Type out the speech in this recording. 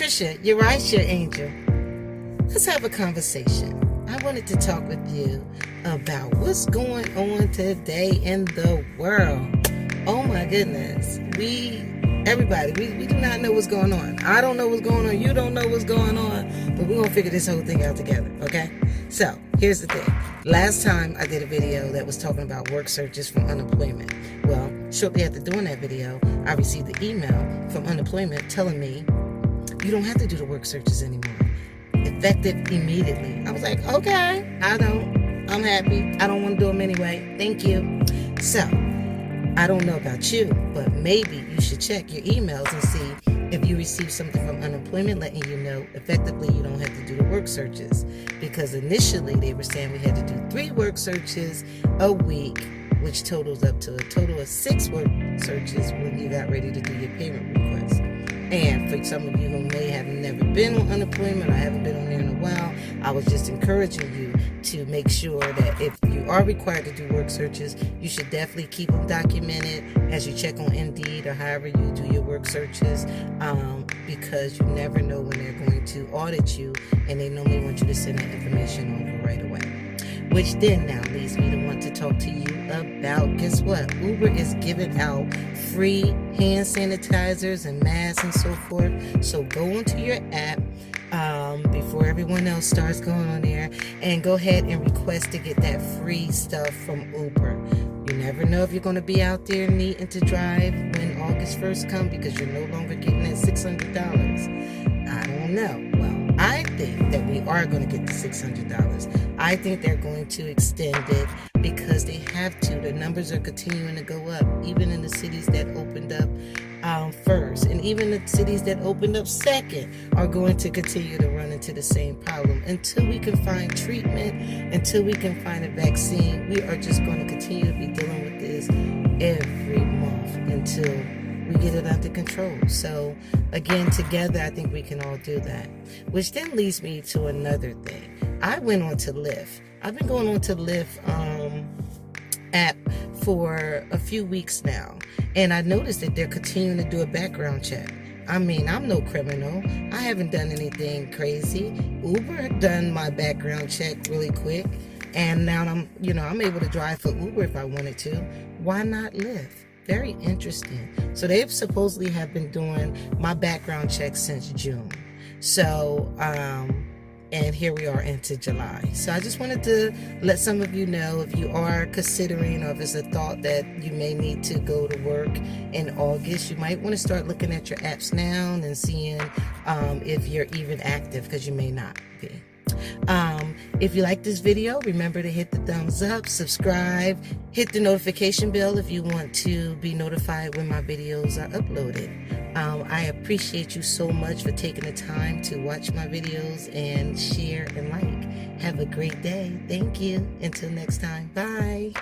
Trisha, you're right, your angel. Let's have a conversation. I wanted to talk with you about what's going on today in the world. Oh my goodness. Everybody, we do not know what's going on. I don't know what's going on. You don't know what's going on. But we're going to figure this whole thing out together, okay? So, here's the thing. Last time I did a video that was talking about work searches from unemployment. Well, shortly after doing that video, I received an email from unemployment telling me, you don't have to do the work searches anymore. Effective immediately. I was like, okay, I'm happy. I don't want to do them anyway. Thank you. So, I don't know about you, but maybe you should check your emails and see if you received something from unemployment letting you know effectively you don't have to do the work searches. Because initially they were saying we had to do 3 work searches a week, which totals up to a total of 6 work searches when you got ready to do your payment request. And for some of you who may have never been on unemployment or haven't been on there in a while, I was just encouraging you to make sure that if you are required to do work searches, you should definitely keep them documented as you check on Indeed or however you do your work searches, because you never know when they're going to audit you, and they normally want you to send that information over right away. Which then now leads me to want to talk to you about, guess what? Uber is giving out free hand sanitizers and masks and so forth. So go onto your app before everyone else starts going on there and go ahead and request to get that free stuff from Uber. You never know if you're going to be out there needing to drive when August 1st comes because you're no longer getting that $600. I don't know. Well, I think that we are going to get the $600. I think they're going to extend it because they have to. The numbers are continuing to go up, even in the cities that opened up first. And even the cities that opened up second are going to continue to run into the same problem. Until we can find treatment, until we can find a vaccine, we are just going to continue to be dealing with this every month until we get it under control. So again, together, I think we can all do that. Which then leads me to another thing. I went on to Lyft. I've been going on to Lyft app for a few weeks now, and I noticed that they're continuing to do a background check. I mean, I'm no criminal. I haven't done anything crazy. Uber done my background check really quick, and now I'm able to drive for Uber if I wanted to. Why not Lyft? Very interesting. So they supposedly have been doing my background check since June. So, and here we are into July. So I just wanted to let some of you know, if you are considering, or if it's a thought that you may need to go to work in August, you might want to start looking at your apps now and seeing if you're even active, because you may not be. If you like this video, remember to hit the thumbs up, subscribe, hit the notification bell if you want to be notified when my videos are uploaded. I appreciate you so much for taking the time to watch my videos and share and like. Have a great day. Thank you. Until next time. Bye.